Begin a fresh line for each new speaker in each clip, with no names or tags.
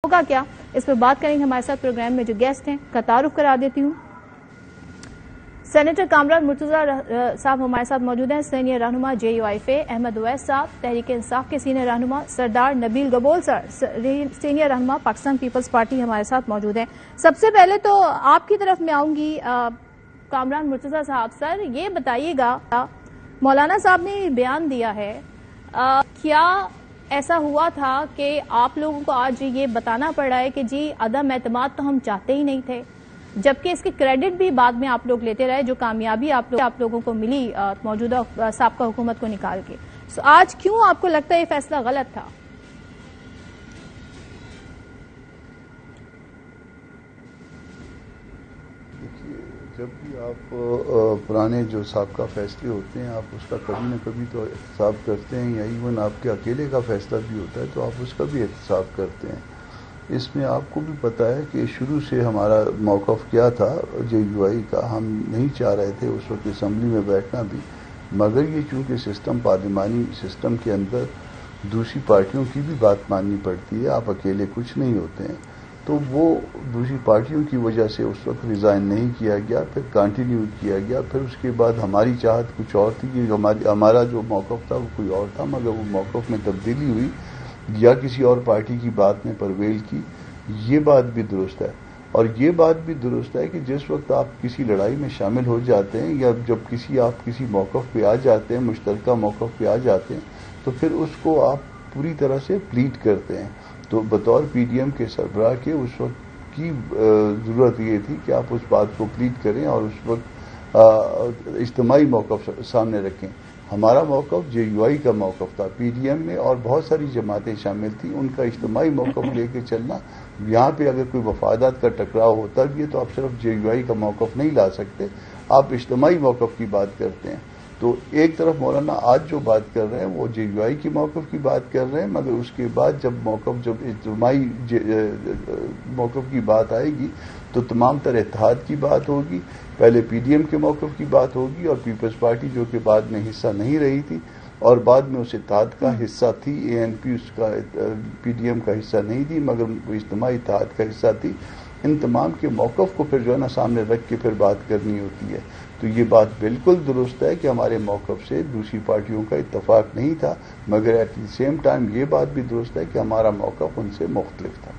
ہوگا کیا، اس پر بات کریں گے۔ ہمارے ساتھ پروگرام میں جو گیسٹ ہیں کا تعارف کرا دیتی ہوں۔ سینیٹر کامران مرتضیٰ صاحب ہمارے ساتھ موجود ہیں، سینئر رہنما جے یو آئی فے۔ احمد اویس صاحب تحریک انصاف کے سینئر رہنما۔ سردار نبیل گبول سینئر رہنما پاکستان پیپلز پارٹی ہمارے ساتھ موجود ہیں۔ سب سے پہلے تو آپ کی طرف میں آؤں گی کامران مرتضیٰ صاحب۔ سر یہ بتائیے گا، مولانا صاحب نے بیان دیا ہے، کیا ایسا ہوا تھا کہ آپ لوگوں کو آج یہ بتانا پڑ رہا ہے کہ جی عدم اعتماد تو ہم چاہتے ہی نہیں تھے، جبکہ اس کی کریڈٹ بھی بعد میں آپ لوگ لیتے رہے جو کامیابی آپ لوگوں کو ملی موجودہ سابقہ حکومت کو نکال کے، آج کیوں آپ کو لگتا ہے یہ فیصلہ غلط تھا؟
جب بھی آپ پرانے جو سابقہ فیصلے ہوتے ہیں آپ اس کا کبھی نہ کبھی تو احتساب کرتے ہیں، یا ایون آپ کے اکیلے کا فیصلہ بھی ہوتا ہے تو آپ اس کا بھی احتساب کرتے ہیں۔ اس میں آپ کو بھی پتہ ہے کہ شروع سے ہمارا موقف کیا تھا جے یو آئی کا۔ ہم نہیں چاہ رہے تھے اس وقت اسمبلی میں بیٹھنا بھی، مگر یہ چونکہ سسٹم پارلیمانی سسٹم کے اندر دوسری پارٹیوں کی بھی بات ماننی پڑتی ہے، آپ اکیلے کچھ نہیں ہوتے ہیں، تو وہ دوسری پارٹیوں کی وجہ سے اس وقت ریزائن نہیں کیا گیا، پھر کنٹینیو کیا گیا۔ پھر اس کے بعد ہماری چاہت کچھ اور تھی کہ ہمارا جو موقف تھا وہ کوئی اور تھا، مگر وہ موقف میں تبدیلی ہوئی یا کسی اور پارٹی کی بات نے پرویل کی، یہ بات بھی درست ہے۔ اور یہ بات بھی درست ہے کہ جس وقت آپ کسی لڑائی میں شامل ہو جاتے ہیں یا جب آپ کسی موقف پہ آ جاتے ہیں، مشترکہ موقف پہ آ جاتے ہیں، تو پھر اس کو آپ پوری طرح سے پلیٹ کرتے ہیں۔ تو بطور پی ڈی ایم کے سربراہ کے اس وقت کی ضرورت یہ تھی کہ آپ اس بات کو پلیٹ کریں اور اس وقت اجتماعی موقف سامنے رکھیں۔ ہمارا موقف جے یو آئی کا موقف تھا، پی ڈی ایم میں اور بہت ساری جماعتیں شامل تھیں، ان کا اجتماعی موقف لے کے چلنا۔ یہاں پہ اگر کوئی مفادات کا ٹکراؤ ہوتا بھی ہے تو آپ صرف جے یو آئی کا موقف نہیں لا سکتے، آپ اجتماعی موقف کی بات کرتے ہیں۔ تو ایک طرف مولانا آج جو بات کر رہے ہیں وہ جے یو آئی کی موقف کی بات کر رہے ہیں، مگر اس کے بعد جب اجتماعی موقف کی بات آئے گی تو تمام تر اتحاد کی بات ہوگی۔ پہلے پی ڈی ایم کے موقف کی بات ہوگی اور پیپلز پارٹی جو کہ بعد میں حصہ نہیں رہی تھی اور بعد میں اس اتحاد کا حصہ تھی، اے این پی اس کا پی ڈی ایم کا حصہ نہیں تھی مگر وہ اجتماعی اتحاد کا حصہ تھی۔ ان تمام کے موقف کو پھر جو ہے نا سامنے رکھ کے پھر بات کرنی ہوتی ہے۔ تو یہ بات بالکل درست ہے کہ ہمارے موقف سے دوسری پارٹیوں کا اتفاق نہیں تھا، مگر ایٹ دی سیم ٹائم یہ بات بھی درست ہے کہ ہمارا موقف ان سے مختلف تھا۔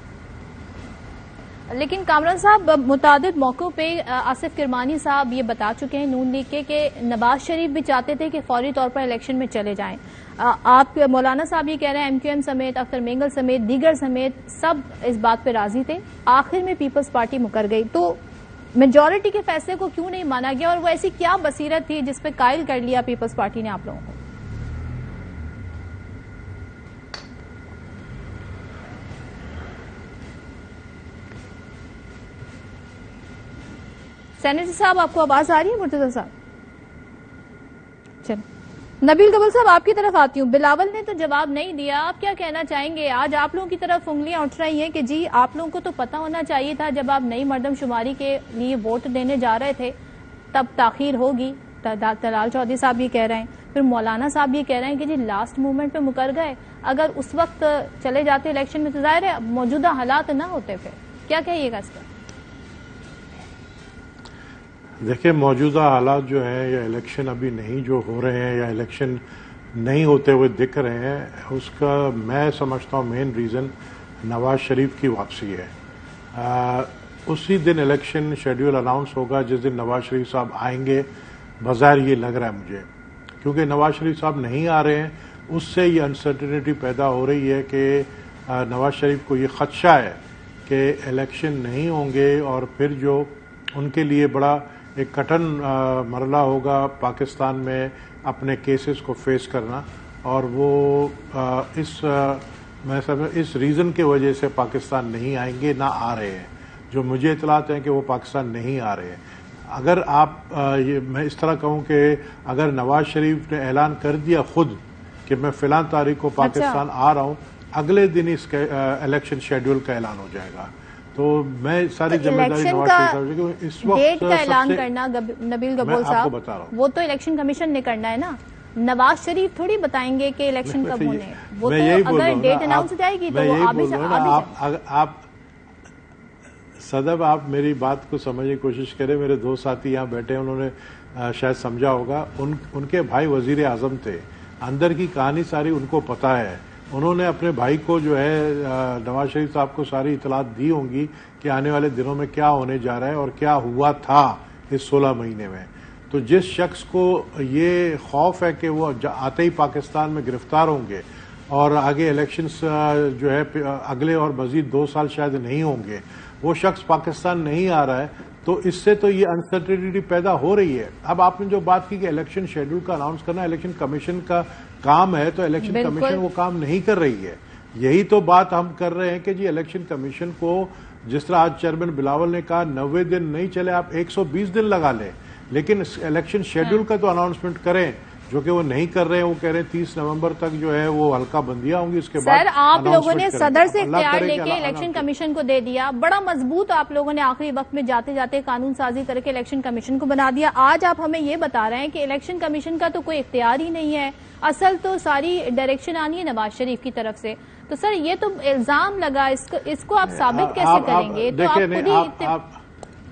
لیکن کامران صاحب متعدد موقعوں پہ آصف کرمانی صاحب یہ بتا چکے ہیں نون لیگ کے کہ نواز شریف بھی چاہتے تھے کہ فوری طور پر الیکشن میں چلے جائیں۔ آپ مولانا صاحب یہ کہہ رہے ہیں ایم کیو ایم سمیت، اختر مینگل سمیت، دیگر سمیت سب اس بات پہ راضی تھے، آخر میں پیپلز پارٹی مکر گئی۔ تو میجورٹی کے فیصلے کو کیوں نہیں مانا گیا اور وہ ایسی کیا بصیرت تھی جس پہ قائل کر لیا پیپلز پارٹی نے آپ لوگوں کو؟ سینیٹر صاحب آپ کو آواز آ رہی ہے مرتضیٰ صاحب؟ چلیں نبیل گبول صاحب آپ کی طرف آتی ہوں۔ بلاول نے تو جواب نہیں دیا، آپ کیا کہنا چاہیں گے؟ آج آپ لوگوں کی طرف انگلیاں اٹھ رہی ہیں کہ جی آپ لوگوں کو تو پتہ ہونا چاہیے تھا جب آپ نئی مردم شماری کے لیے ووٹ دینے جا رہے تھے تب تاخیر ہوگی۔ طلال چودھری صاحب یہ کہہ رہے ہیں، پھر مولانا صاحب یہ کہہ رہے ہیں کہ جی لاسٹ مومنٹ پہ مکر گئے، اگر اس وقت چلے جاتے الیکشن میں تو ظاہر ہے موجودہ حالات نہ ہوتے۔ پھر کیا کہیے گا اس پر؟
دیکھیں موجودہ حالات جو ہیں یا الیکشن ابھی نہیں جو ہو رہے ہیں یا الیکشن نہیں ہوتے ہوئے دکھ رہے ہیں، اس کا میں سمجھتا ہوں مین ریزن نواز شریف کی واپسی ہے۔ اسی دن الیکشن شیڈیول اناؤنس ہوگا جس دن نواز شریف صاحب آئیں گے، بظاہر یہ لگ رہا ہے مجھے، کیونکہ نواز شریف صاحب نہیں آ رہے ہیں، اس سے یہ انسرٹنٹی پیدا ہو رہی ہے کہ نواز شریف کو یہ خدشہ ہے کہ الیکشن نہیں ہوں گے اور پھر جو ان کے لیے بڑا ایک کٹھن مرحلہ ہوگا پاکستان میں اپنے کیسز کو فیس کرنا، اور وہ اس ریزن کی وجہ سے پاکستان نہیں آئیں گے، نہ آ رہے ہیں۔ جو مجھے اطلاعات ہیں کہ وہ پاکستان نہیں آ رہے ہیں۔ اگر میں اس طرح کہوں کہ اگر نواز شریف نے اعلان کر دیا خود کہ میں فلاں تاریخ کو پاکستان آ رہا ہوں، اگلے دن اس کے الیکشن شیڈیول کا اعلان ہو جائے گا۔ تو میں ساری ذمہ داری نواز شریف صاحب اس وقت
ڈیٹ کا اعلان کرنا نبیل گبول صاحب،
بتا رہا ہوں
وہ تو الیکشن کمیشن نے کرنا ہے نا۔ نواز شریف تھوڑی بتائیں گے کہ الیکشن کب ہونے ہیں. وہ تو اگر ڈیٹ اناؤنس ہو جائے گی تو وہ
آپ صدب آپ میری بات کو سمجھنے کی کوشش کریں. میرے دو ساتھی یہاں بیٹھے ہیں, انہوں نے شاید سمجھا ہوگا. ان کے بھائی وزیر اعظم تھے, اندر کی کہانی ساری ان کو پتا ہے. انہوں نے اپنے بھائی کو جو ہے نواز شریف صاحب کو ساری اطلاعات دی ہوں گی کہ آنے والے دنوں میں کیا ہونے جا رہا ہے اور کیا ہوا تھا اس 16 مہینے میں. تو جس شخص کو یہ خوف ہے کہ وہ آتے ہی پاکستان میں گرفتار ہوں گے اور آگے الیکشنز جو ہے اگلے اور مزید 2 سال شاید نہیں ہوں گے, وہ شخص پاکستان نہیں آ رہا ہے, تو اس سے تو یہ انسرٹینٹی پیدا ہو رہی ہے. اب آپ نے جو بات کی کہ الیکشن شیڈول کا اناؤنس کرنا الیکشن کمیشن کا کام ہے, تو الیکشن کمیشن وہ کام نہیں کر رہی ہے. یہی تو بات ہم کر رہے ہیں کہ جی الیکشن کمیشن کو, جس طرح آج چیئرمین بلاول نے کہا 90 دن نہیں چلے, آپ 120 دن لگا لیں, لیکن الیکشن شیڈول کا تو اناؤنسمنٹ کریں, جو کہ وہ نہیں کر رہے ہیں. وہ کہہ رہے ہیں 30 نومبر تک جو ہے وہ حلقہ بندیاں ہوں گی, اس کے بعد
سر آپ لوگوں نے صدر سے اختیار لے کے الیکشن کمیشن کو دے دیا, بڑا مضبوط آپ لوگوں نے آخری وقت میں جاتے جاتے قانون سازی کر کے الیکشن کمیشن کو بنا دیا. آج آپ ہمیں یہ بتا رہے ہیں کہ الیکشن کمیشن کا تو کوئی اختیار ہی نہیں ہے, اصل تو ساری ڈائریکشن آنی ہے نواز شریف کی طرف سے. تو سر یہ تو الزام لگا, اس کو آپ ثابت کیسے کریں گے؟ تو
آپ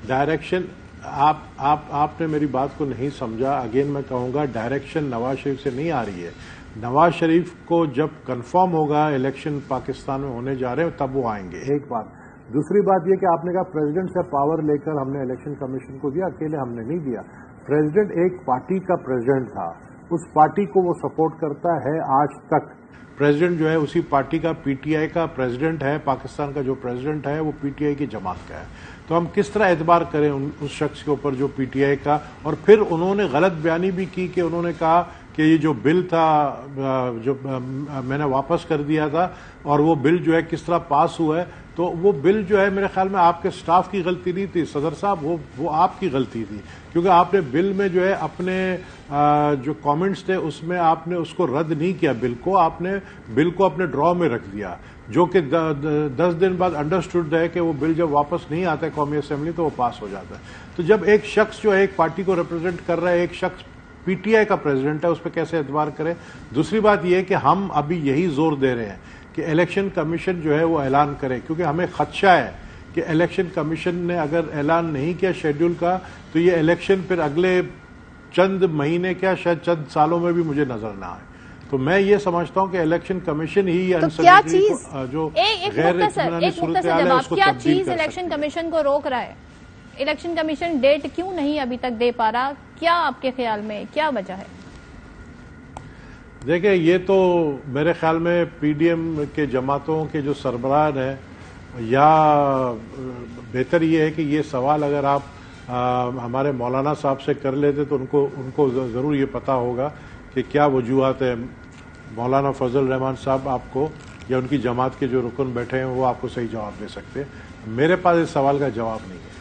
ڈائریکشن آپ نے میری بات کو نہیں سمجھا. اگین میں کہوں گا ڈائریکشن نواز شریف سے نہیں آ رہی ہے. نواز شریف کو جب کنفرم ہوگا الیکشن پاکستان میں ہونے جا رہے ہیں تب وہ آئیں گے. ایک بات. دوسری بات یہ کہ آپ نے کہا پریزیڈنٹ سے پاور لے کر ہم نے الیکشن کمیشن کو دیا, اکیلے ہم نے نہیں دیا. پریزیڈنٹ ایک پارٹی کا پریزیڈنٹ تھا, اس پارٹی کو وہ سپورٹ کرتا ہے آج تک. پریزیڈنٹ جو ہے اسی پارٹی کا پی ٹی آئی کا پریزیڈنٹ ہے. پاکستان کا جو پریزیڈنٹ ہے وہ پی ٹی آئی کی جماعت کا ہے. تو ہم کس طرح اعتبار کریں اس شخص کے اوپر جو پی ٹی آئی کا. اور پھر انہوں نے غلط بیانی بھی کی کہ انہوں نے کہا کہ یہ جو بل تھا جو میں نے واپس کر دیا تھا, اور وہ بل جو ہے کس طرح پاس ہوا ہے. تو وہ بل جو ہے میرے خیال میں آپ کے سٹاف کی غلطی نہیں تھی صدر صاحب, وہ آپ کی غلطی تھی, کیونکہ آپ نے بل میں جو ہے اپنے جو کامنٹس تھے اس میں آپ نے اس کو رد نہیں کیا. بل کو آپ نے بل کو اپنے ڈرا میں رکھ دیا, جو کہ 10 دن بعد انڈرسٹوڈ ہے کہ وہ بل جب واپس نہیں آتا ہے قومی اسمبلی تو وہ پاس ہو جاتا ہے. تو جب ایک شخص جو ہے ایک پارٹی کو ریپرزینٹ کر رہا ہے, ایک شخص پی ٹی آئی کا پریزیڈنٹ ہے, اس پہ کیسے اعتبار کریں. دوسری بات یہ ہے کہ ہم ابھی یہی زور دے رہے ہیں کہ الیکشن کمیشن جو ہے وہ اعلان کرے, کیونکہ ہمیں خدشہ ہے کہ الیکشن کمیشن نے اگر اعلان نہیں کیا شیڈول کا تو یہ الیکشن پھر اگلے چند مہینے کیا شاید چند سالوں میں بھی مجھے نظر نہ آئے. تو میں یہ سمجھتا ہوں کہ الیکشن کمیشن ہی جو غیر اطمینانی صورتحال ہے اس کو
کیا
تبدیل
چیز
کر
الیکشن کمیشن کو روک رہا ہے؟ الیکشن کمیشن ڈیٹ کیوں نہیں ابھی تک دے پا رہا؟ کیا آپ کے خیال میں کیا وجہ ہے؟
دیکھیں یہ تو میرے خیال میں پی ڈی ایم کے جماعتوں کے جو سربراہ ہیں, یا بہتر یہ ہے کہ یہ سوال اگر آپ ہمارے مولانا صاحب سے کر لیتے تو ان کو ضرور یہ پتا ہوگا کہ کیا وجوہات ہیں. مولانا فضل الرحمان صاحب آپ کو یا ان کی جماعت کے جو رکن بیٹھے ہیں وہ آپ کو صحیح جواب دے سکتے ہیں. میرے پاس اس سوال کا جواب نہیں ہے.